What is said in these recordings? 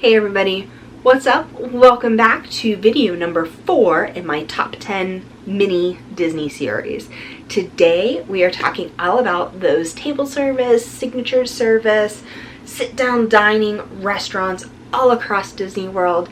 Hey everybody, what's up? Welcome back to video number 4 in my top 10 mini Disney series. Today we are talking all about those table service, signature service, sit-down dining restaurants all across Disney World.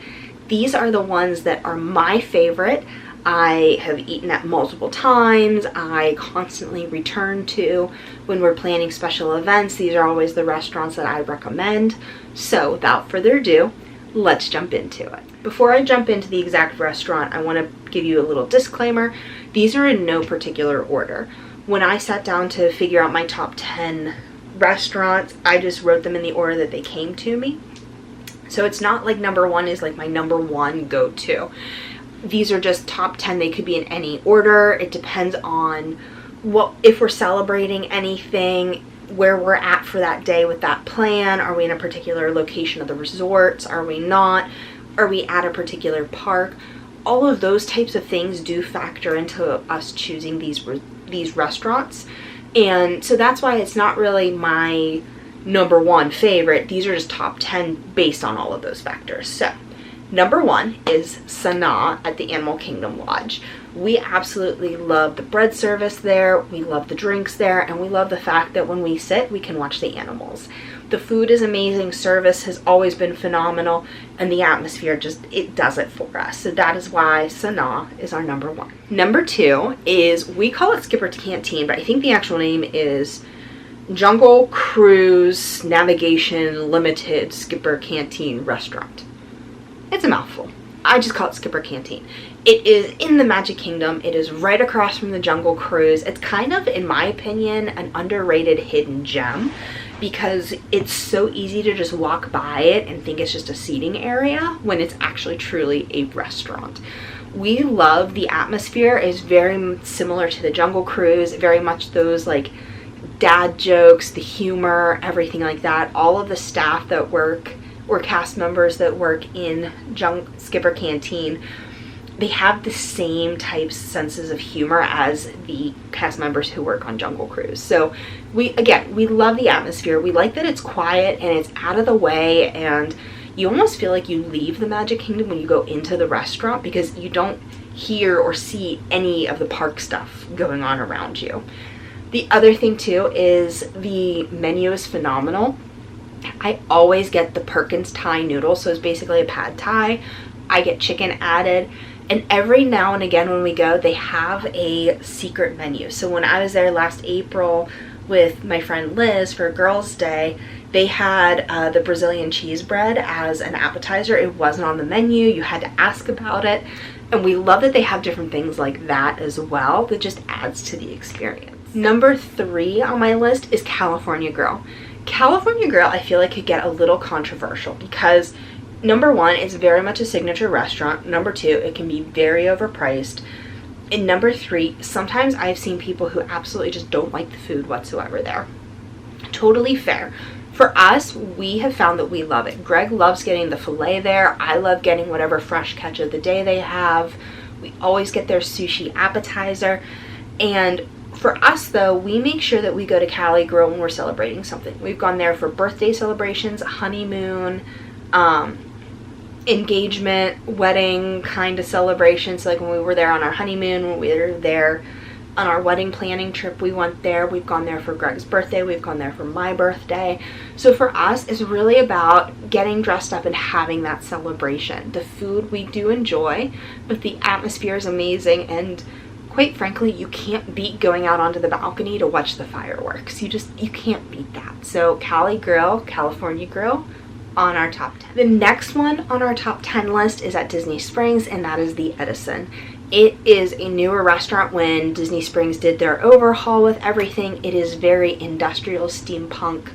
These are the ones that are my favorite. I have eaten at multiple times. I constantly return to when we're planning special events. These are always the restaurants that I recommend. So without further ado, let's jump into it. Before I jump into the exact restaurant, I want to give you a little disclaimer. These are in no particular order. When I sat down to figure out my top 10 restaurants, I just wrote them in the order that they came to me. So it's not like number 1 is like my number 1 go-to. These are just top 10. They could be in any order. It depends on if we're celebrating anything, where we're at for that day with that plan. Are we in a particular location of the resorts? Are we not? Are we at a particular park? All of those types of things do factor into us choosing these restaurants. And so that's why it's not really my number 1 favorite. These are just top 10 based on all of those factors. So number 1 is Sanaa at the Animal Kingdom Lodge. We absolutely love the bread service there, we love the drinks there, and we love the fact that when we sit, we can watch the animals. The food is amazing, service has always been phenomenal, and the atmosphere it does it for us. So that is why Sanaa is our number 1. Number 2 is, we call it Skipper Canteen, but I think the actual name is Jungle Cruise Navigation Limited Skipper Canteen Restaurant. It's a mouthful. I just call it Skipper Canteen. It is in the Magic Kingdom. It is right across from the Jungle Cruise. It's kind of, in my opinion, an underrated hidden gem because it's so easy to just walk by it and think it's just a seating area when it's actually truly a restaurant. We love the atmosphere. It's very similar to the Jungle Cruise, very much those like dad jokes, the humor, everything like that. All of the staff that work or cast members that work in Skipper Canteen, they have the same senses of humor as the cast members who work on Jungle Cruise. So we love the atmosphere. We like that it's quiet and it's out of the way, and you almost feel like you leave the Magic Kingdom when you go into the restaurant because you don't hear or see any of the park stuff going on around you. The other thing too is the menu is phenomenal. I always get the Perkins Thai noodle, so it's basically a pad Thai. I get chicken added, and every now and again when we go, they have a secret menu. So when I was there last April with my friend Liz for Girls' Day, they had the Brazilian cheese bread as an appetizer. It wasn't on the menu. You had to ask about it, and we love that they have different things like that as well. That just adds to the experience. Number 3 on my list is California Grill. California Grill, I feel like, could get a little controversial because number 1, it's very much a signature restaurant. Number 2, it can be very overpriced. And number 3, sometimes I've seen people who absolutely just don't like the food whatsoever there. Totally fair. For us, we have found that we love it. Greg loves getting the filet there. I love getting whatever fresh catch of the day they have. We always get their sushi appetizer. And for us though, we make sure that we go to Cali Grill when we're celebrating something. We've gone there for birthday celebrations, honeymoon, engagement, wedding kind of celebrations. Like when we were there on our honeymoon, when we were there on our wedding planning trip, we went there. We've gone there for Greg's birthday. We've gone there for my birthday. So for us, it's really about getting dressed up and having that celebration. The food we do enjoy, but the atmosphere is amazing, and quite frankly, you can't beat going out onto the balcony to watch the fireworks. You can't beat that. So Cali Grill, California Grill, on our top 10. The next one on our top 10 list is at Disney Springs, and that is the Edison. It is a newer restaurant. When Disney Springs did their overhaul with everything, it is very industrial, steampunk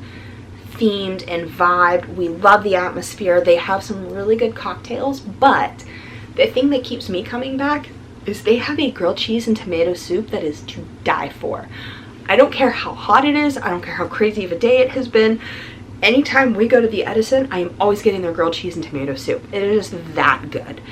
themed and vibed. We love the atmosphere. They have some really good cocktails, but the thing that keeps me coming back is they have a grilled cheese and tomato soup that is to die for. I don't care how hot it is. I don't care how crazy of a day it has been. Anytime we go to the Edison, I am always getting their grilled cheese and tomato soup. It is that good.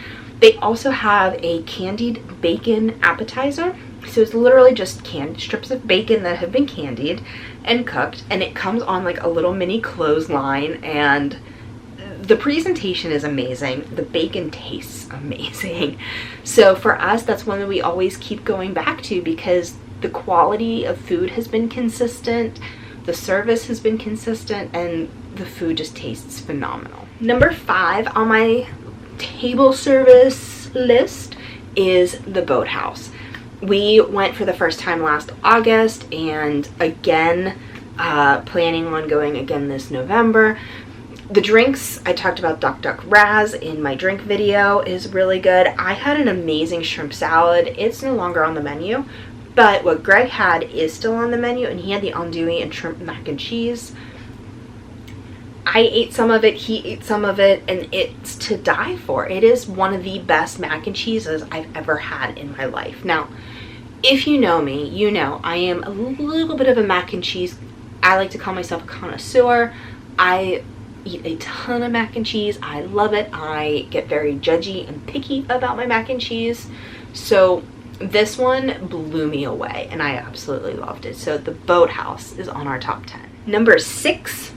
They also have a candied bacon appetizer. So it's literally just canned strips of bacon that have been candied and cooked, and it comes on like a little mini clothesline, and The presentation is amazing. The bacon tastes amazing. So for us, that's one that we always keep going back to because the quality of food has been consistent, the service has been consistent, and the food just tastes phenomenal. Number 5 on my table service list is the Boathouse. We went for the first time last August, and again, planning on going again this November. The drinks, I talked about Duck Duck Raz in my drink video, is really good. I had an amazing shrimp salad. It's no longer on the menu, but what Greg had is still on the menu, and he had the andouille and shrimp mac and cheese. I ate some of it, he ate some of it, and it's to die for. It is one of the best mac and cheeses I've ever had in my life. Now, if you know me, you know I am a little bit of a mac and cheese. I like to call myself a connoisseur. I eat a ton of mac and cheese. I love it. I get very judgy and picky about my mac and cheese. So this one blew me away, and I absolutely loved it. So the Boathouse is on our top 10. Number 6.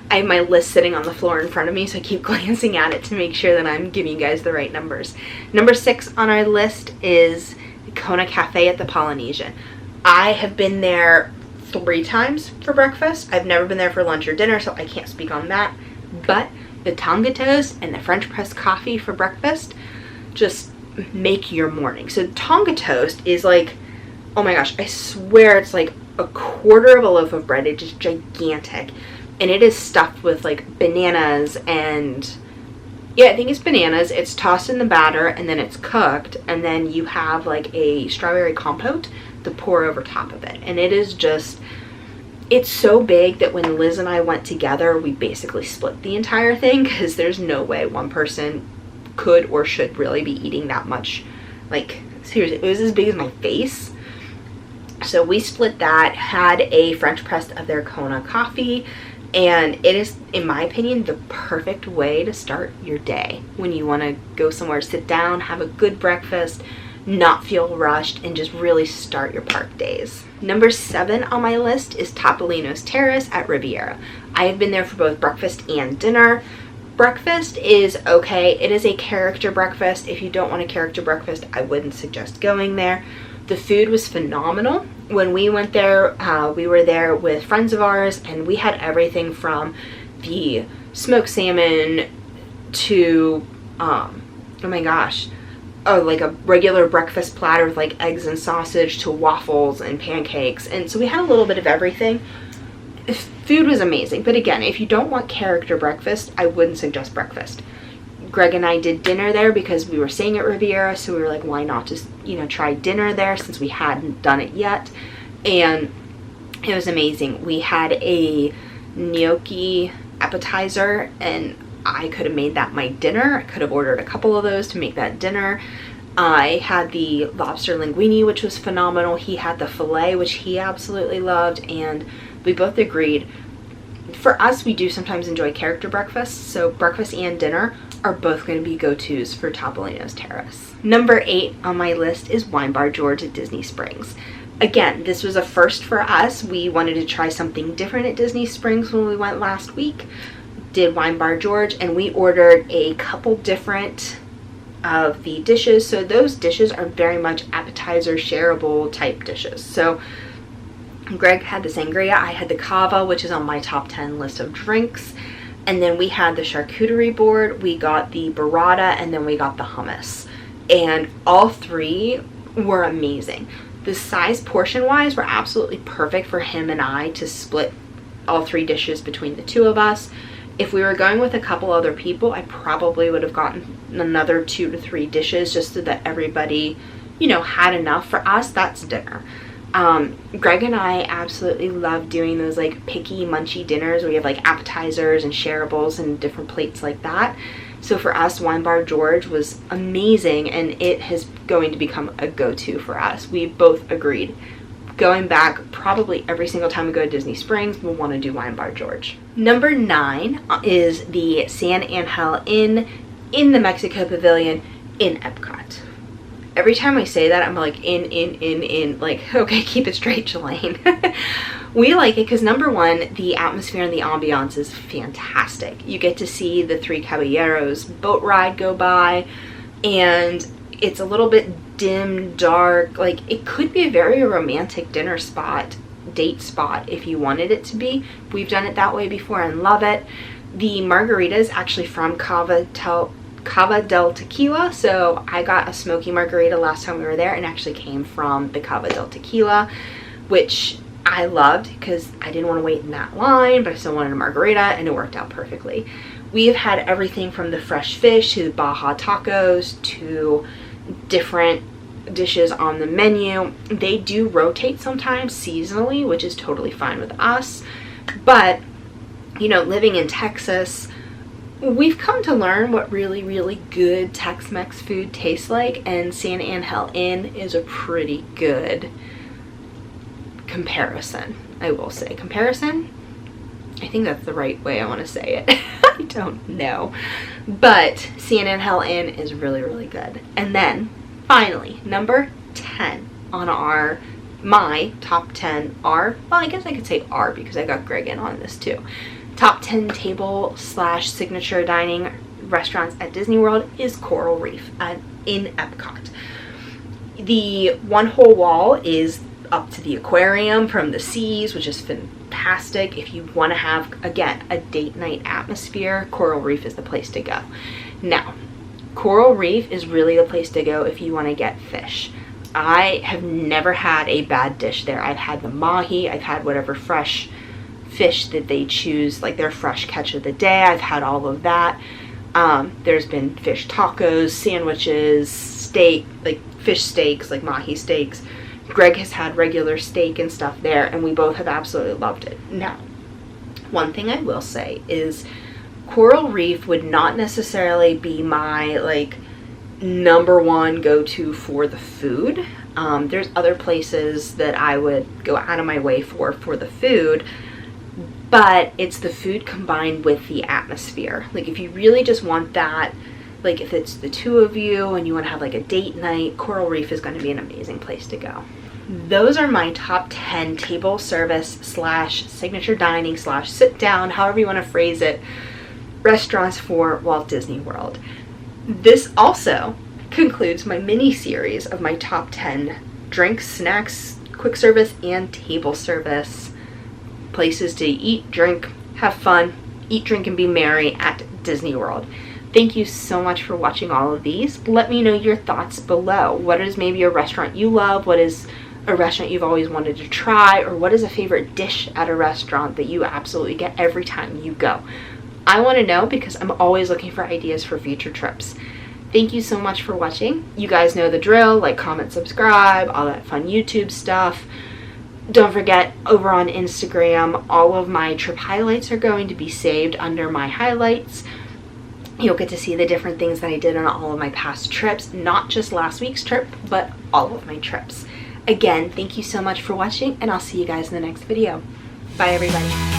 I have my list sitting on the floor in front of me, so I keep glancing at it to make sure that I'm giving you guys the right numbers. Number 6 on our list is the Kona Cafe at the Polynesian. I have been there 3 times for breakfast. I've never been there for lunch or dinner, so I can't speak on that. But the Tonga toast and the French press coffee for breakfast just make your morning. So Tonga toast is like, oh my gosh, I swear it's like a quarter of a loaf of bread. It's just gigantic. And it is stuffed with like bananas and, yeah, I think it's bananas. It's tossed in the batter and then it's cooked. And then you have like a strawberry compote to pour over top of it. And it is just, it's so big that when Liz and I went together, we basically split the entire thing because there's no way one person could or should really be eating that much. Like, seriously, it was as big as my face. So we split that, had a French press of their Kona coffee, and it is, in my opinion, the perfect way to start your day when you want to go somewhere, sit down, have a good breakfast, not feel rushed, and just really start your park days. Number 7 on my list is Topolinos Terrace at Riviera. I have been there for both breakfast and dinner. Breakfast is okay. It is a character breakfast. If you don't want a character breakfast, I wouldn't suggest going there. The food was phenomenal. When we went there, we were there with friends of ours, and we had everything from the smoked salmon to, oh my gosh, like a regular breakfast platter with like eggs and sausage to waffles and pancakes. And so we had a little bit of everything. Food was amazing. But again, if you don't want character breakfast, I wouldn't suggest breakfast. Greg and I did dinner there because we were staying at Riviera, so we were like, why not just, try dinner there since we hadn't done it yet. And it was amazing. We had a gnocchi appetizer, and I could have made that my dinner. I could have ordered a couple of those to make that dinner. I had the lobster linguine, which was phenomenal. He had the filet, which he absolutely loved, and we both agreed. For us, we do sometimes enjoy character breakfasts, so breakfast and dinner are both going to be go-tos for Topolinos Terrace. Number 8 on my list is Wine Bar George at Disney Springs. Again, this was a first for us. We wanted to try something different at Disney Springs when we went last week. Did Wine Bar George, and we ordered a couple different of the dishes. So those dishes are very much appetizer shareable type dishes. So Greg had the sangria, I had the cava, which is on my top 10 list of drinks. And then we had the charcuterie board, we got the burrata, and then we got the hummus. And all 3 were amazing. The size portion-wise were absolutely perfect for him and I to split all 3 dishes between the 2 of us. If we were going with a couple other people, I probably would have gotten another 2 to 3 dishes just so that everybody, had enough. For us, that's dinner. Greg and I absolutely love doing those like picky munchy dinners where we have like appetizers and shareables and different plates like that. So for us, Wine Bar George was amazing, and it is going to become a go-to for us. We both agreed. Going back, probably every single time we go to Disney Springs, we'll want to do Wine Bar George. Number 9 is the San Angel Inn in the Mexico Pavilion in Epcot. Every time I say that, I'm like, in, like, okay, keep it straight, Jelaine. We like it because number one, the atmosphere and the ambiance is fantastic. You get to see the Three Caballeros boat ride go by, and it's a little bit dim, dark. Like, it could be a very romantic dinner spot, date spot if you wanted it to be. We've done it that way before and love it. The margarita is actually from Cava del Tequila, so I got a smoky margarita last time we were there and actually came from the Cava del Tequila, which I loved because I didn't want to wait in that line, but I still wanted a margarita, and it worked out perfectly. We have had everything from the fresh fish to the Baja tacos to different dishes on the menu. They do rotate sometimes seasonally, which is totally fine with us, but you know, living in Texas, we've come to learn what really, really good Tex-Mex food tastes like, and San Angel Inn is a pretty good comparison, I will say. Comparison? I think that's the right way I want to say it. I don't know. But San Angel Inn is really, really good. And then, finally, number 10 on my top 10 well, I guess I could say R because I got Greg in on this too. Top 10 table / signature dining restaurants at Disney World is Coral Reef in Epcot. The one whole wall is up to the aquarium from the seas, which is fantastic. If you want to have, again, a date night atmosphere, Coral Reef is the place to go. Now, Coral Reef is really the place to go if you want to get fish. I have never had a bad dish there. I've had the mahi, I've had whatever fresh fish that they choose, like their fresh catch of the day. I've had all of that. There's been fish tacos, sandwiches, steak, like fish steaks, like mahi steaks. Greg has had regular steak and stuff there, and we both have absolutely loved it. Now, one thing I will say is Coral Reef would not necessarily be my like number one go-to for the food. There's other places that I would go out of my way for the food, but it's the food combined with the atmosphere. Like, if you really just want that, like if it's the two of you and you want to have like a date night, Coral Reef is going to be an amazing place to go. Those are my top 10 table service / signature dining / sit down, however you want to phrase it, restaurants for Walt Disney World. This also concludes my mini series of my top 10 drinks, snacks, quick service, and table service places to eat, drink, have fun, eat, drink, and be merry at Disney World. Thank you so much for watching all of these. Let me know your thoughts below. What is maybe a restaurant you love? What is a restaurant you've always wanted to try? Or what is a favorite dish at a restaurant that you absolutely get every time you go? I want to know because I'm always looking for ideas for future trips. Thank you so much for watching. You guys know the drill, like, comment, subscribe, all that fun YouTube stuff. Don't forget, over on Instagram, all of my trip highlights are going to be saved under my highlights. You'll get to see the different things that I did on all of my past trips, not just last week's trip, but all of my trips. Again, thank you so much for watching, and I'll see you guys in the next video. Bye, everybody.